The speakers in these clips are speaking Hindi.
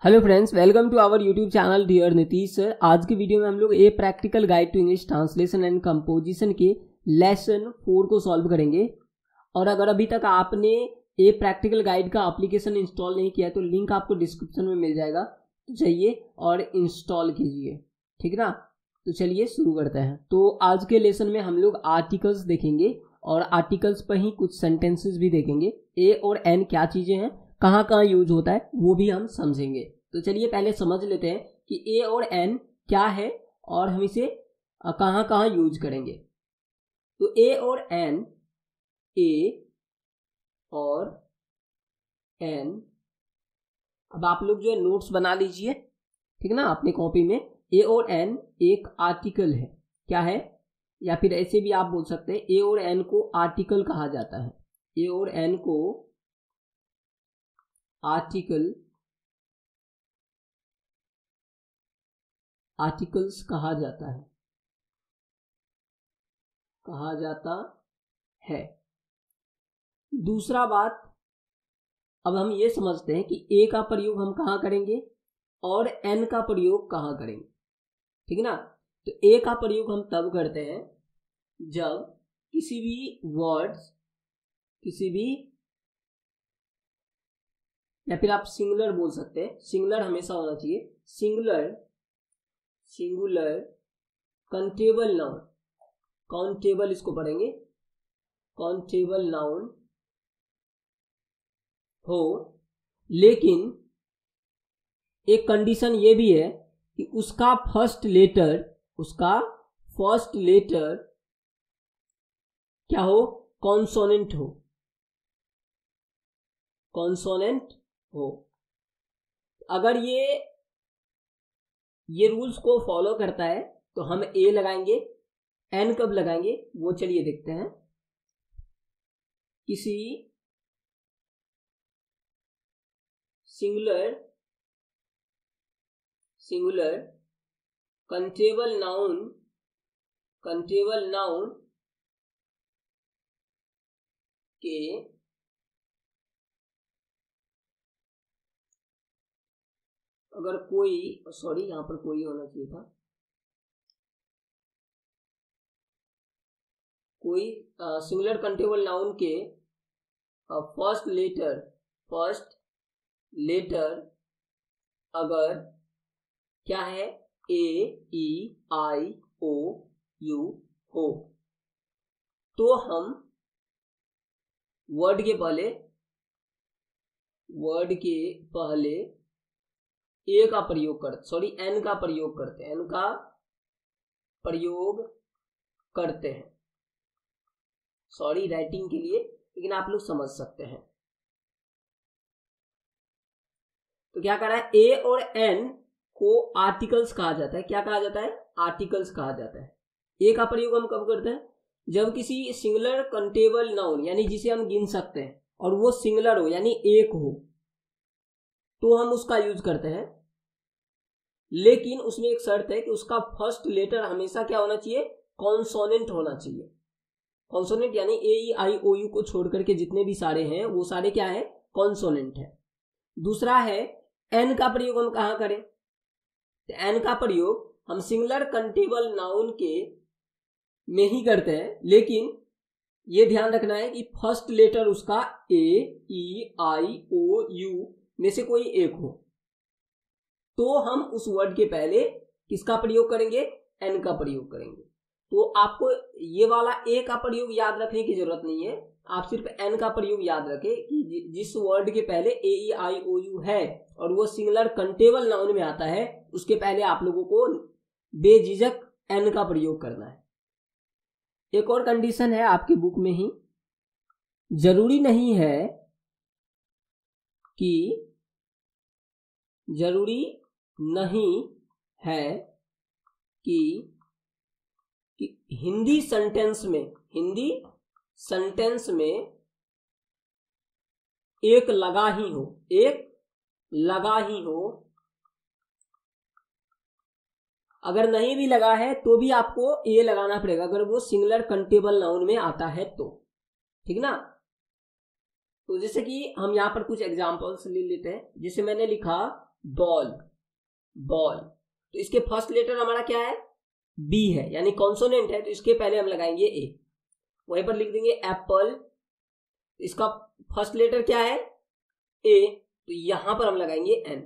Hello friends, welcome to our YouTube channel dear Nitish sir. आज की वीडियो में हम लोग a practical guide to English translation and composition के लेसन 4 को सॉल्व करेंगे। और अगर अभी तक आपने ए प्रैक्टिकल गाइड का एप्लीकेशन इंस्टॉल नहीं किया है तो लिंक आपको डिस्क्रिप्शन में मिल जाएगा, तो जाइए और इंस्टॉल कीजिए, ठीक ना। तो चलिए शुरू करते हैं। तो आज के लेसन में हम लोग आर्टिकल्स देखेंगे और आर्टिकल्स पर ही कुछ सेंटेंसेस भी देखेंगे। ए और एन क्या चीज़ें हैं, कहाँ कहाँ यूज होता है, वो भी हम समझेंगे। तो चलिए पहले समझ लेते हैं कि ए और एन क्या है और हम इसे कहाँ कहाँ यूज करेंगे। तो ए और एन, ए और एन, अब आप लोग जो है नोट्स बना लीजिए, ठीक ना, अपने कॉपी में। ए और एन एक आर्टिकल है, क्या है, या फिर ऐसे भी आप बोल सकते हैं ए और एन को आर्टिकल कहा जाता है। ए और एन को आर्टिकल्स कहा जाता है। दूसरा बात, अब हम ये समझते हैं कि ए का प्रयोग हम कहाँ करेंगे और एन का प्रयोग कहाँ करेंगे, ठीक है ना। तो ए का प्रयोग हम तब करते हैं जब किसी भी या फिर आप सिंगुलर बोल सकते हैं, सिंगुलर हमेशा होना चाहिए। सिंगुलर काउंटेबल नाउन, काउंटेबल इसको पढ़ेंगे, काउंटेबल नाउन हो, लेकिन एक कंडीशन ये भी है कि उसका फर्स्ट लेटर क्या हो, कॉन्सोनेंट हो। अगर ये रूल्स को फॉलो करता है तो हम ए लगाएंगे। एन कब लगाएंगे वो चलिए देखते हैं। किसी सिंगुलर काउंटेबल नाउन के अगर कोई, सॉरी यहां पर कोई होना चाहिए था, कोई सिंगुलर काउंटेबल नाउन के फर्स्ट लेटर अगर क्या है, ए ई आई ओ यू हो, तो हम वर्ड के पहले ए का प्रयोग करते, एन का प्रयोग करते हैं, राइटिंग के लिए, लेकिन आप लोग समझ सकते हैं। तो क्या कह रहा है, ए और एन को आर्टिकल्स कहा जाता है। क्या कहा जाता है, आर्टिकल्स कहा जाता है। ए का प्रयोग हम कब करते हैं, जब किसी सिंगुलर काउंटेबल नाउन यानी जिसे हम गिन सकते हैं और वो सिंगुलर हो यानी एक हो, तो हम उसका यूज करते हैं। लेकिन उसमें एक शर्त है कि उसका फर्स्ट लेटर हमेशा क्या होना चाहिए, कॉन्सोनेंट होना चाहिए। कॉन्सोनेंट यानी ए ई आई ओ यू को छोड़ करके जितने भी सारे हैं वो सारे क्या है, कॉन्सोनेंट है। दूसरा है, एन का प्रयोग हम कहाँ करें, तो एन का प्रयोग हम सिंगुलर काउंटेबल नाउन के में ही करते हैं, लेकिन ये ध्यान रखना है कि फर्स्ट लेटर उसका ए ई आई ओ यू में से कोई एक हो, तो हम उस वर्ड के पहले किसका प्रयोग करेंगे, एन का प्रयोग करेंगे। तो आपको ये वाला ए का प्रयोग याद रखने की जरूरत नहीं है, आप सिर्फ एन का प्रयोग याद रखें कि जिस वर्ड के पहले ए ई आई ओ यू है और वो सिंगुलर काउंटेबल नाउन में आता है, उसके पहले आप लोगों को बेझिझक एन का प्रयोग करना है। एक और कंडीशन है आपकी बुक में ही, जरूरी नहीं है कि हिंदी सेंटेंस में एक लगा ही हो। अगर नहीं भी लगा है तो भी आपको ए लगाना पड़ेगा, अगर वो सिंगुलर काउंटेबल नाउन में आता है तो, ठीक ना। तो जैसे कि हम यहाँ पर कुछ एग्जांपल्स ले लेते हैं। जैसे मैंने लिखा बॉल, बॉल। तो इसके फर्स्ट लेटर हमारा क्या है, बी है, यानी कॉन्सोनेंट है, तो इसके पहले हम लगाएंगे ए। वहीं पर लिख देंगे एप्पल, इसका फर्स्ट लेटर क्या है, ए, तो यहां पर हम लगाएंगे एन।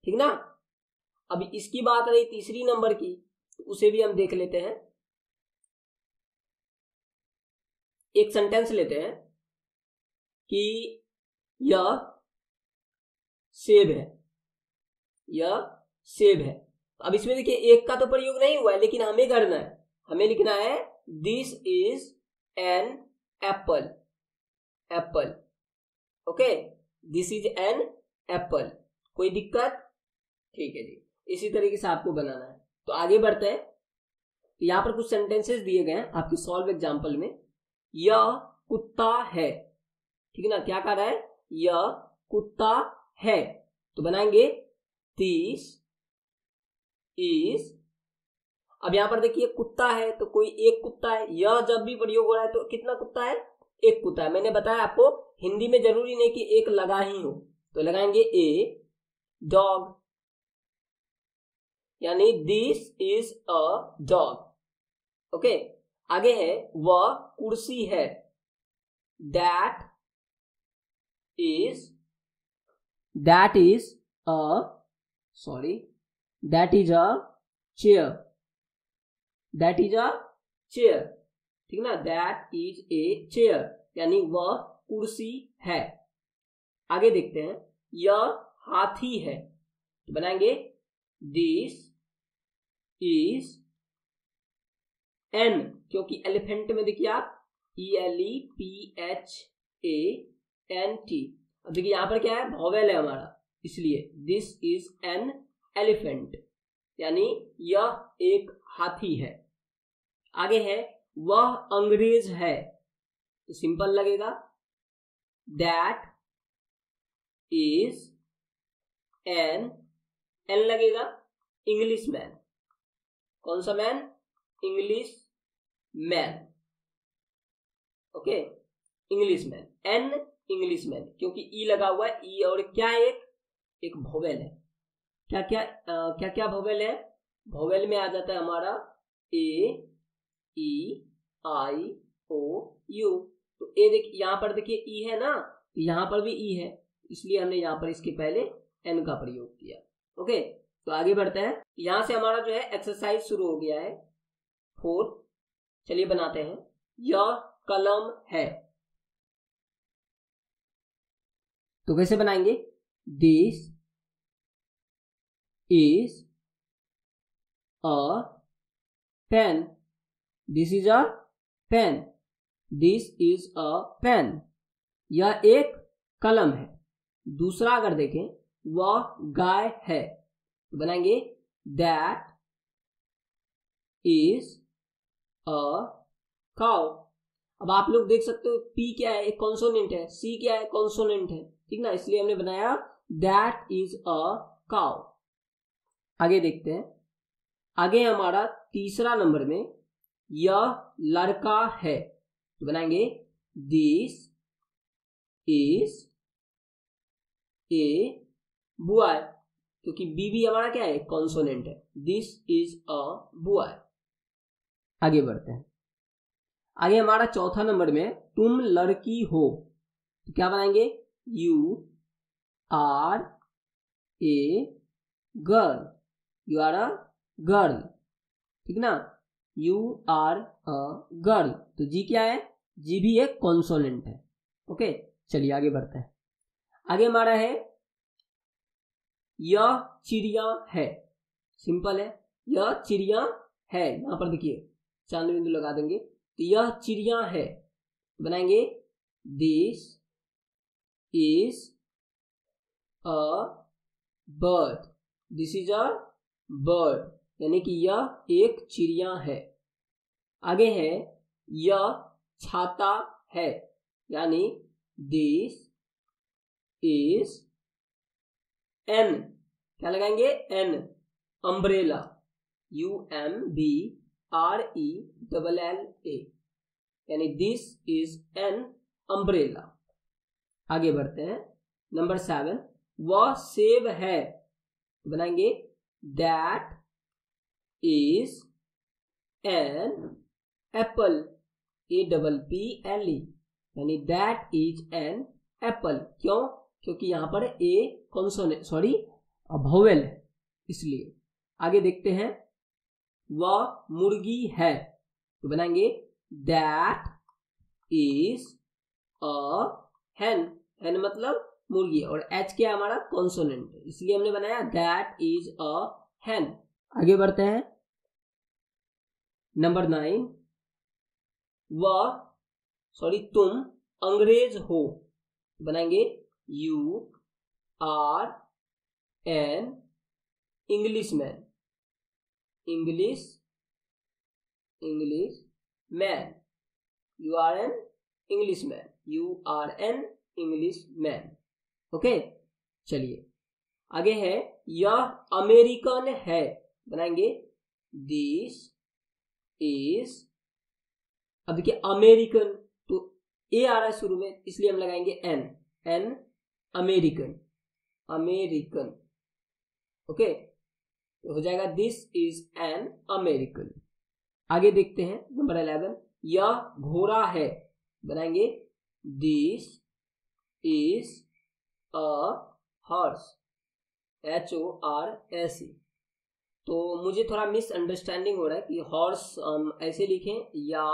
ठीक ना। अभी इसकी बात रही तीसरी नंबर की, तो उसे भी हम देख लेते हैं। एक सेंटेंस लेते हैं कि यह सेब है, यह सेब है। अब इसमें देखिए एक का तो प्रयोग नहीं हुआ है, लेकिन हमें करना है, हमें लिखना है this is an apple, Apple. Okay, this is an apple. कोई दिक्कत? ठीक है जी, इसी तरीके से आपको बनाना है। तो आगे बढ़ते हैं। तो यहां पर कुछ सेंटेंसेस दिए गए हैं आपके सॉल्व एग्जाम्पल में। यह कुत्ता है, ठीक है ना, क्या कह रहा है, यह कुत्ता है, तो बनाएंगे दिस इज। अब यहां पर देखिए कुत्ता है, तो कोई एक कुत्ता है, यह जब भी प्रयोग हो रहा है तो कितना कुत्ता है, एक कुत्ता है। मैंने बताया आपको हिंदी में जरूरी नहीं कि एक लगा ही हो, तो लगाएंगे ए डॉग, यानी this is a dog. Okay, आगे है वह कुर्सी है, that is a chair, that is a chair, ठीक ना, दैट इज ए चेयर, यानी वह कुर्सी है। आगे देखते हैं, यह हाथी है, तो बनाएंगे दिस इज एन, क्योंकि एलिफेंट में देखिए आप ELEPHANT। अब देखिए यहां पर क्या है, वॉवेल है हमारा, इसलिए दिस इज एन एलिफेंट, यानी यह एक हाथी है। आगे है वह अंग्रेज है, तो सिंपल लगेगा दैट इज एन लगेगा इंग्लिश मैन। कौन सा man, English man. Okay, English man, an English man, क्योंकि ई लगा हुआ है, ई और क्या है, एक वोवेल है। क्या क्या क्या क्या वोवेल है, वोवेल में आ जाता है हमारा ए ई आई ओ यू। तो ए देखिए यहां पर देखिए ई है ना, तो यहां पर भी ई है, इसलिए हमने यहां पर इसके पहले एन का प्रयोग किया। ओके, तो आगे बढ़ते हैं। यहां से हमारा जो है एक्सरसाइज शुरू हो गया है 4। चलिए बनाते हैं। यह कलम है, तो कैसे बनाएंगे, this is a pen, this is a pen, this is a pen, यह एक कलम है। दूसरा अगर देखें, वह गाय है, तो बनाएंगे दैट इज अ काउ। अब आप लोग देख सकते हो पी क्या है, एक कॉन्सोनेंट है, सी क्या है, कॉन्सोनेंट है, ठीक ना, इसलिए हमने बनाया दैट इज अ काउ। आगे देखते हैं। आगे हमारा तीसरा नंबर में यह लड़का है, तो बनाएंगे दिस इज ए बॉय, क्योंकि बी भी हमारा क्या है, कॉन्सोनेंट है, दिस इज अ बॉय। आगे बढ़ते हैं। आगे हमारा चौथा नंबर में तुम लड़की हो, तो क्या बनाएंगे, you are a girl, you are a girl, ठीक ना, यू आर अ गर्ल। तो जी क्या है, जी भी एक कॉन्सोनेंट है। ओके, चलिए आगे बढ़ते हैं। आगे हमारा है यह चिड़िया है, सिंपल है, यह चिड़िया है, यहां पर देखिए चांद बिंदु लगा देंगे, तो यह चिड़िया है, बनाएंगे this is a bird, this is a bird, यानी कि यह एक चिड़िया है। आगे है यह छाता है, यानी दिस इज एन, क्या लगाएंगे, एन अम्ब्रेला, UMBRELLA, यानी दिस इज एन अम्ब्रेला। आगे बढ़ते हैं। नंबर 7, वह सेब है, तो बनाएंगे that is an apple, APPLE, यानी दैट इज एन एप्पल। क्यों? क्योंकि यहां पर ए कॉन्सोनेंट वोवेल है, इसलिए। आगे देखते हैं, वह मुर्गी है, तो बनाएंगे that is a hen, hen मतलब मुर्गी, और h क्या है हमारा कॉन्सोनेंट, इसलिए हमने बनाया दैट इज अ hen। आगे बढ़ते हैं, नंबर 9, तुम अंग्रेज हो, बनाएंगे you are an Englishman, English man, you are an Englishman, you are an Englishman. Okay, चलिए आगे है, यह अमेरिकन है, बनाएंगे दिस इज, अब देखिए अमेरिकन, तो ए आ रहा है शुरू में, इसलिए हम लगाएंगे एन अमेरिकन, ओके, तो हो जाएगा दिस इज एन अमेरिकन। आगे देखते हैं, नंबर 11, यह घोड़ा है, बनाएंगे this is a horse, HORSE। तो मुझे थोड़ा मिसअंडरस्टैंडिंग हो रहा है कि हॉर्स ऐसे लिखें या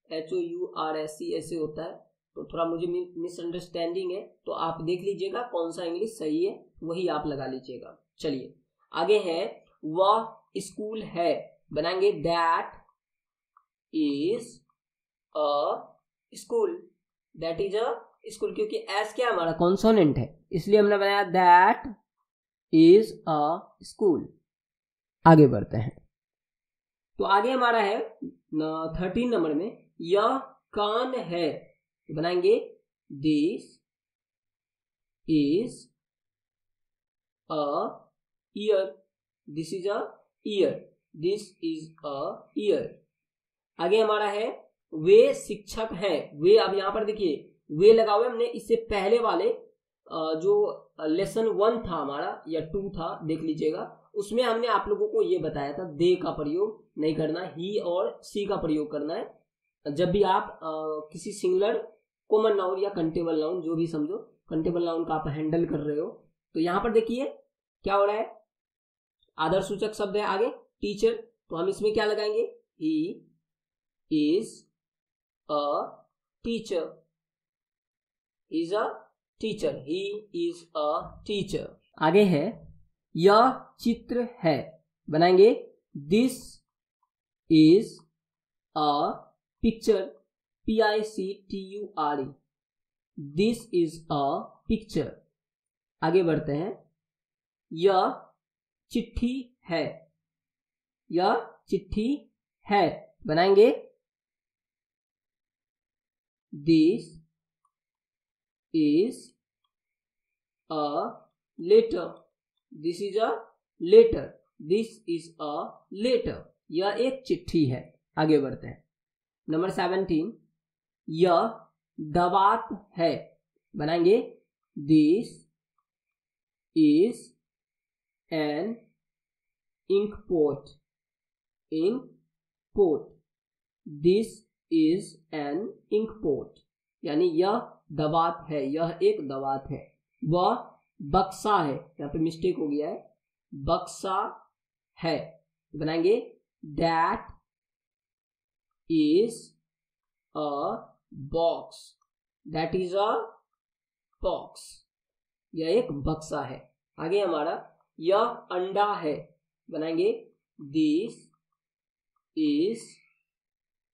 HOURSE ऐसे होता है, तो थोड़ा मुझे मिसअंडरस्टैंडिंग है, तो आप देख लीजिएगा कौन सा इंग्लिश सही है, वही आप लगा लीजिएगा। चलिए आगे है, वह स्कूल है, बनाएंगे that is a school, that is a school, क्योंकि एस क्या हमारा कॉन्सोनेंट है, इसलिए हमने बनाया दैट इज अ स्कूल। आगे बढ़ते हैं, तो आगे हमारा है 13 नंबर में, यह कान है, तो बनाएंगे this is a year, this is a year, this is a year. आगे हमारा है, वे शिक्षक हैं, वे, अब यहां पर देखिए वे लगा हुआ है, हमने इससे पहले वाले जो लेसन 1 था हमारा या 2 था, देख लीजिएगा, उसमें हमने आप लोगों को ये बताया था दे का प्रयोग नहीं करना, ही और सी का प्रयोग करना है जब भी आप किसी सिंगुलर कॉमन नाउन या कंटेबल नाउन, जो भी समझो कंटेबल नाउन का आप हैंडल कर रहे हो। तो यहां पर देखिए क्या हो रहा है, आदर सूचक शब्द है आगे टीचर, तो हम इसमें क्या लगाएंगे, he is a teacher, is a teacher, he is a teacher. आगे है, यह चित्र है, बनाएंगे this is a picture, PICTURE, this is a picture. आगे बढ़ते हैं, यह चिट्ठी है, यह चिट्ठी है, बनाएंगे this is a letter, this is a letter, this is a letter, यह एक चिट्ठी है। आगे बढ़ते हैं, नंबर 17, यह दवात है, बनाएंगे this is an ink pot, this is an ink pot, यानी यह दवात है, यह एक दवात है। वह बक्सा है, यहां पे मिस्टेक हो गया है, बक्सा है, बनाएंगे that is a box, that is a box, यह एक बक्सा है। आगे हमारा, यह अंडा है, बनाएंगे this is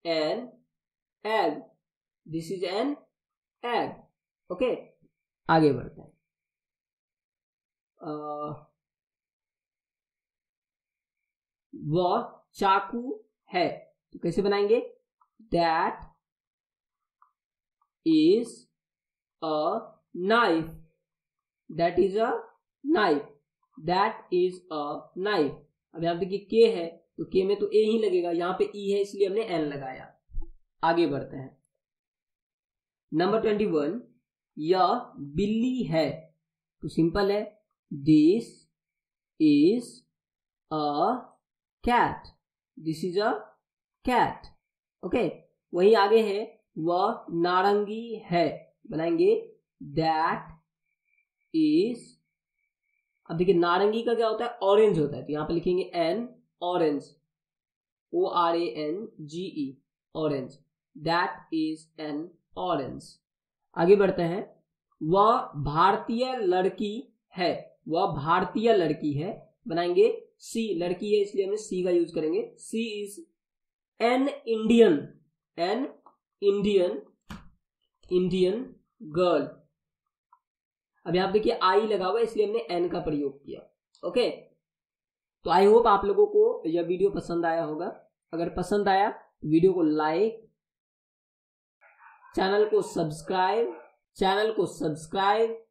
an egg, this is an egg. Okay, आगे बढ़ते हैं, वह चाकू है, तो कैसे बनाएंगे, that is a knife, that is a knife, that is a knife. अब यहां देखिए के है, तो के में तो ए ही लगेगा, यहां पे ई है इसलिए हमने एन लगाया। आगे बढ़ते हैं, नंबर 21, यह बिल्ली है, तो सिंपल है this is a dog, this is a dog, this is a dog. आगे बढ़ते हैं, नंबर 22, यह बिल्ली है, तो सिंपल है this is a dog, this is a dog. आगे बढ़ते हैं, नंबर 23, यह बिल्ली है, तो सिंपल है दिस इज अ बिल्ली, दिस इज अ बिल्ली। आगे बढ़ते हैं, नंबर 24, यह a cat, this is a cat. Okay, वहीं आगे है वह नारंगी है, बनाएंगे दैट इज, अब देखिए नारंगी का क्या होता है, ऑरेंज होता है, तो यहां पे लिखेंगे N orange, ORANGE, orange, that is an orange. आगे बढ़ते हैं, वह भारतीय लड़की है, वह भारतीय लड़की है, बनाएंगे सी, लड़की है इसलिए हमने सी का यूज करेंगे, she is an Indian, an Indian, Indian girl. अब यहां देखिए आई लगा हुआ है इसलिए हमने एन का प्रयोग किया। ओके, तो आई होप आप लोगों को यह वीडियो पसंद आया होगा। अगर पसंद आया वीडियो को लाइक, चैनल को सब्सक्राइब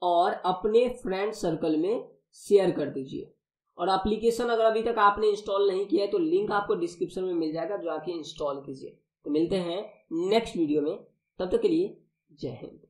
और अपने फ्रेंड सर्कल में शेयर कर दीजिए। और एप्लीकेशन अगर अभी तक आपने इंस्टॉल नहीं किया है तो लिंक आपको डिस्क्रिप्शन में मिल जाएगा, जो आके इंस्टॉल कीजिए। तो मिलते हैं नेक्स्ट वीडियो में, तब तक के लिए जय हिंद।